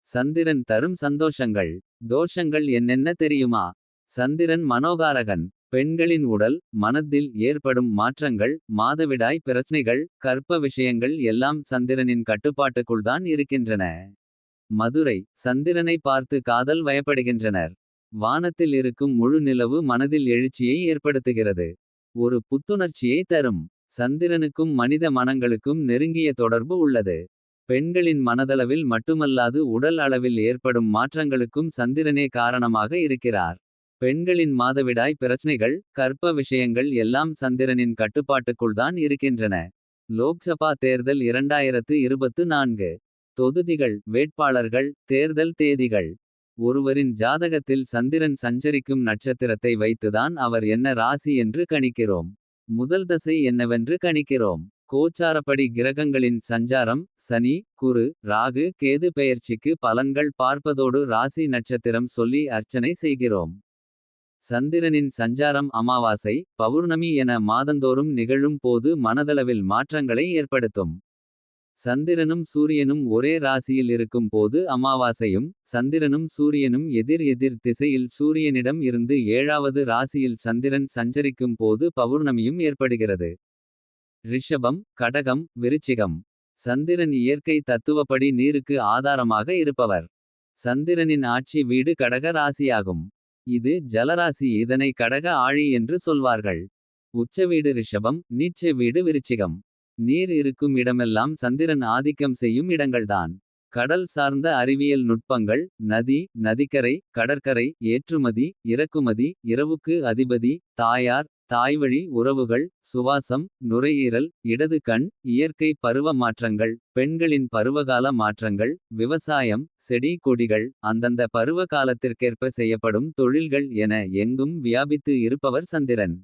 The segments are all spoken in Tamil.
சந்திரன் தரும் சந்தோஷங்கள். தோஷங்கள் என்னென்ன தெரியுமா? சந்திரன் மனோகாரகன். பெண்களின் உடல் மனத்தில் ஏற்படும் மாற்றங்கள். மாதவிடாய் பிரச்னைகள் கர்ப்ப விஷயங்கள் எல்லாம் சந்திரனின் கட்டுப்பாட்டுக்குள்தான் இருக்கின்றன. மதுரை சந்திரனை பார்த்து காதல் வயப்படுகின்றனர். வானத்தில் இருக்கும் முழு நிலவு மனதில் எழுச்சியை ஏற்படுத்துகிறது. ஒரு புத்துணர்ச்சியை தரும். சந்திரனுக்கும் மனித மனங்களுக்கும் நெருங்கிய தொடர்பு உள்ளது. பெண்களின் மனதளவில் மட்டுமல்லாது உடல் அளவில் ஏற்படும் மாற்றங்களுக்கும் சந்திரனே காரணமாக இருக்கிறார். பெண்களின் மாதவிடாய் பிரச்னைகள் கர்ப்ப விஷயங்கள் எல்லாம் சந்திரனின் கட்டுப்பாட்டுக்குள்தான் இருக்கின்றன. லோக்சபா தேர்தல் 2024. தொகுதிகள் வேட்பாளர்கள் தேர்தல் தேதிகள். ஒருவரின் ஜாதகத்தில் சந்திரன் சஞ்சரிக்கும் நட்சத்திரத்தை வைத்துதான் அவர் என்ன ராசி என்று கணிக்கிறோம். முதல் தசை என்னவென்று கணிக்கிறோம். கோச்சாரப்படி கிரகங்களின் சஞ்சாரம் சனி குரு ராகு கேது பெயர்ச்சிக்கு பலன்கள் பார்ப்பதோடு ராசி நட்சத்திரம் சொல்லி அர்ச்சனை செய்கிறோம். சந்திரனின் சஞ்சாரம் அமாவாசை பௌர்ணமி என மாதந்தோறும் நிகழும் போது மனதளவில் மாற்றங்களை ஏற்படுத்தும். சந்திரனும் சூரியனும் ஒரே ராசியில் இருக்கும் போது அமாவாசையும். சந்திரனும் சூரியனும் எதிர் எதிர் திசையில் சூரியனிடம் இருந்து 7வது ராசியில் சந்திரன் சஞ்சரிக்கும் போது பௌர்ணமியும் ஏற்படுகிறது. ரிஷபம் கடகம் விருச்சிகம். சந்திரன் இயற்கை தத்துவப்படி நீருக்கு ஆதாரமாக இருப்பவர். சந்திரனின் ஆட்சி வீடு கடக ராசியாகும். இது ஜலராசி இதனை கடக ஆழி என்று சொல்வார்கள். உச்ச வீடு ரிஷபம் நீச்ச வீடு விருச்சிகம். நீர் இருக்கும் இடமெல்லாம் சந்திரன் ஆதிக்கம் செய்யும் இடங்கள்தான். கடல் சார்ந்த அறிவியல் நுட்பங்கள் நதி நதிக்கரை கடற்கரை ஏற்றுமதி இறக்குமதி இரவுக்கு அதிபதி தாயார் தாய்வழி உறவுகள் சுவாசம் நுரையீரல் இடது கண் இயற்கை பருவ மாற்றங்கள் பெண்களின் பருவகால மாற்றங்கள் விவசாயம் செடி கொடிகள் அந்தந்த பருவ காலத்திற்கேற்ப செய்யப்படும் தொழில்கள் என எங்கும் வியாபித்து இருப்பவர் சந்திரன்.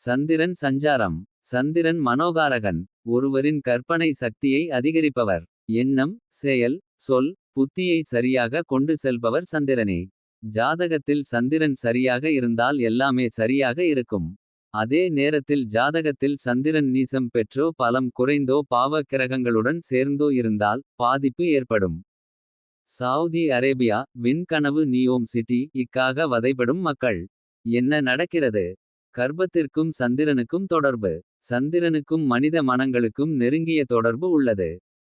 சந்திரன் சஞ்சாரம். சந்திரன் மனோகாரகன். ஒருவரின் கற்பனை சக்தியை அதிகரிப்பவர். எண்ணம் செயல் சொல் புத்தியை சரியாக கொண்டு செல்பவர் சந்திரனே. ஜாதகத்தில் சந்திரன் சரியாக இருந்தால் எல்லாமே சரியாக இருக்கும். அதே நேரத்தில் ஜாதகத்தில் சந்திரன் நீசம் பெற்றோ பலம் குறைந்தோ பாவ கிரகங்களுடன் சேர்ந்தோ இருந்தால் பாதிப்பு ஏற்படும். சவுதி அரேபியா விண்கனவு நியோம் சிட்டி இக்காக வதைபடும் மக்கள். என்ன நடக்கிறது? கர்ப்பத்திற்கும் சந்திரனுக்கும் தொடர்பு. சந்திரனுக்கும் மனித மனங்களுக்கும் நெருங்கிய தொடர்பு உள்ளது.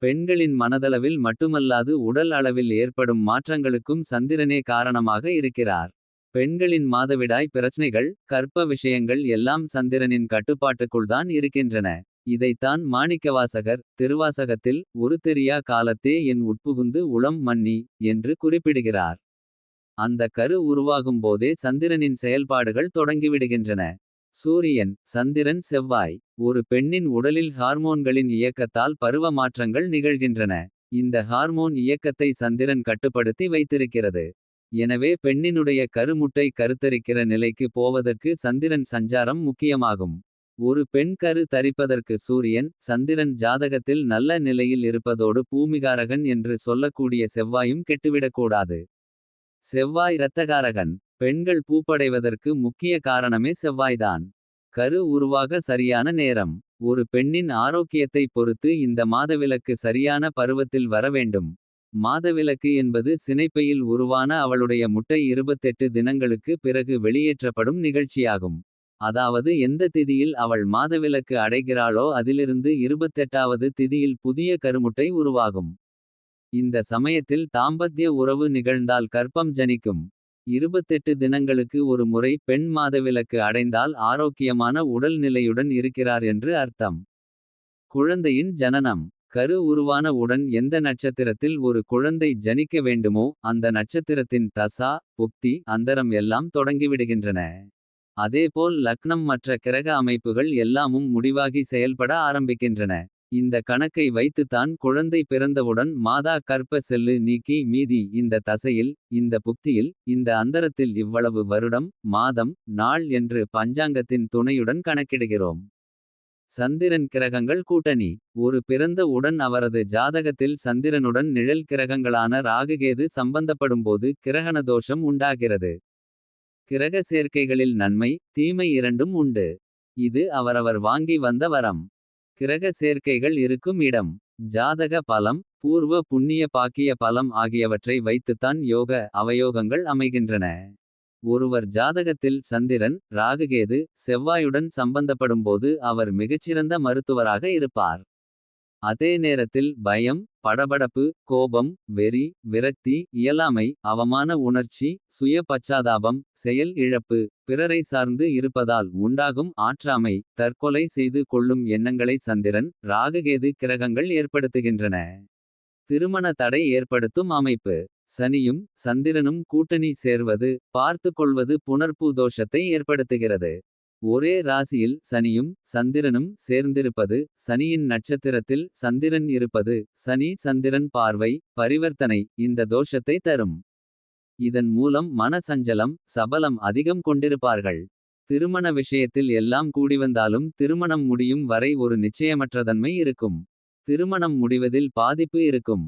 பெண்களின் மனதளவில் மட்டுமல்லாது உடல் அளவில் ஏற்படும் மாற்றங்களுக்கும் சந்திரனே காரணமாக இருக்கிறார். பெண்களின் மாதவிடாய் பிரச்னைகள் கர்ப்ப விஷயங்கள் எல்லாம் சந்திரனின் கட்டுப்பாட்டுக்குள்தான் இருக்கின்றன. இதைத்தான் மாணிக்கவாசகர் திருவாசகத்தில் ஒரு தெரியா காலத்தே என் உட்புகுந்து உளம் மன்னி என்று குறிப்பிடுகிறார். அந்த கரு உருவாகும் போதே சந்திரனின் செயல்பாடுகள் தொடங்கிவிடுகின்றன. சூரியன் சந்திரன் செவ்வாய். ஒரு பெண்ணின் உடலில் ஹார்மோன்களின் இயக்கத்தால் பருவ மாற்றங்கள் நிகழ்கின்றன. இந்த ஹார்மோன் இயக்கத்தை சந்திரன் கட்டுப்படுத்தி வைத்திருக்கிறது. எனவே பெண்ணினுடைய கருமுட்டை கருத்தரிக்கிற நிலைக்கு போவதற்கு சந்திரன் சஞ்சாரம் முக்கியமாகும். ஒரு பெண் கரு தரிப்பதற்கு சூரியன் சந்திரன் ஜாதகத்தில் நல்ல நிலையில் இருப்பதோடு பூமிகாரகன் என்று சொல்லக்கூடிய செவ்வாயும் கெட்டுவிடக்கூடாது. செவ்வாய் இரத்தகாரகன். பெண்கள் பூப்படைவதற்கு முக்கிய காரணமே செவ்வாய்தான். கரு உருவாக சரியான நேரம். ஒரு பெண்ணின் ஆரோக்கியத்தை பொறுத்து இந்த மாதவிலக்கு சரியான பருவத்தில் வர வேண்டும். மாதவிலக்கு என்பது சினைப்பையில் உருவான அவளுடைய முட்டை 28 தினங்களுக்கு பிறகு வெளியேற்றப்படும் நிகழ்ச்சியாகும். அதாவது எந்த திதியில் அவள் மாதவிலக்கு அடைகிறாளோ அதிலிருந்து 28வது திதியில் புதிய கருமுட்டை உருவாகும். இந்த சமயத்தில் தாம்பத்ய உறவு நிகழ்ந்தால் கர்ப்பம் ஜனிக்கும். 28 தினங்களுக்கு ஒரு முறை பெண் மாதவிலக்கு அடைந்தால் ஆரோக்கியமான உடல் நிலையுடன் இருக்கிறார் என்று அர்த்தம். குழந்தையின் ஜனனம். கரு உருவான உடன் எந்த நட்சத்திரத்தில் ஒரு குழந்தை ஜனிக்க வேண்டுமோ அந்த நட்சத்திரத்தின் தசா புக்தி அந்தரம் எல்லாம் தொடங்கிவிடுகின்றன. அதேபோல் லக்னம் மற்ற கிரக அமைப்புகள் எல்லாமும் முடிவாகி செயல்பட ஆரம்பிக்கின்றன. இந்த கணக்கை வைத்துத்தான் குழந்தை பிறந்தவுடன் மாதா கர்ப்ப செல்லு நீக்கி மீதி இந்த தசையில் இந்த புக்தியில் இந்த அந்தரத்தில் இவ்வளவு வருடம் மாதம் நாள் என்று பஞ்சாங்கத்தின் துணையுடன் கணக்கிடுகிறோம். சந்திரன் கிரகங்கள் கூட்டணி. ஒரு பிறந்த உடன் அவரது ஜாதகத்தில் சந்திரனுடன் நிழல் கிரகங்களான ராகுகேது சம்பந்தப்படும்போது கிரகண தோஷம் உண்டாகிறது. கிரக சேர்க்கைகளில் நன்மை தீமை இரண்டும் உண்டு. இது அவரவர் வாங்கி வந்த வரம். கிரக சேர்க்கைகள் இருக்கும் இடம் ஜாதக பலம் பூர்வ புண்ணிய பாக்கிய பலம் ஆகியவற்றை வைத்துத்தான் யோக அவயோகங்கள் அமைகின்றன. ஒருவர் ஜாதகத்தில் சந்திரன் ராகுகேது செவ்வாயுடன் சம்பந்தப்படும்போது அவர் மிகச்சிறந்த மருத்துவராக இருப்பார். அதே நேரத்தில் பயம் படபடப்பு கோபம் வெறி விரக்தி இயலாமை அவமான உணர்ச்சி சுய பச்சாதாபம் செயல் இழப்பு. பிறரை சார்ந்து இருப்பதால் உண்டாகும் ஆற்றாமை தற்கொலை செய்து கொள்ளும் எண்ணங்களை சந்திரன் ராகுகேது கிரகங்கள் ஏற்படுத்துகின்றன. திருமண தடை ஏற்படுத்தும் அமைப்பு. சனியும் சந்திரனும் கூட்டணி சேர்வது பார்த்து கொள்வது புணர்ப்பு தோஷத்தை ஏற்படுத்துகிறது. ஒரே ராசியில் சனியும் சந்திரனும் சேர்ந்திருப்பது சனியின் நட்சத்திரத்தில் சந்திரன் இருப்பது சனி சந்திரன் பார்வை பரிவர்த்தனை இந்த தோஷத்தை தரும். இதன் மூலம் மன சஞ்சலம் சபலம் அதிகம் கொண்டிருப்பார்கள். திருமண விஷயத்தில் எல்லாம் கூடிவந்தாலும் திருமணம் முடியும் வரை ஒரு நிச்சயமற்றதன்மை இருக்கும். திருமணம் முடிவதில் பாதிப்பு இருக்கும்.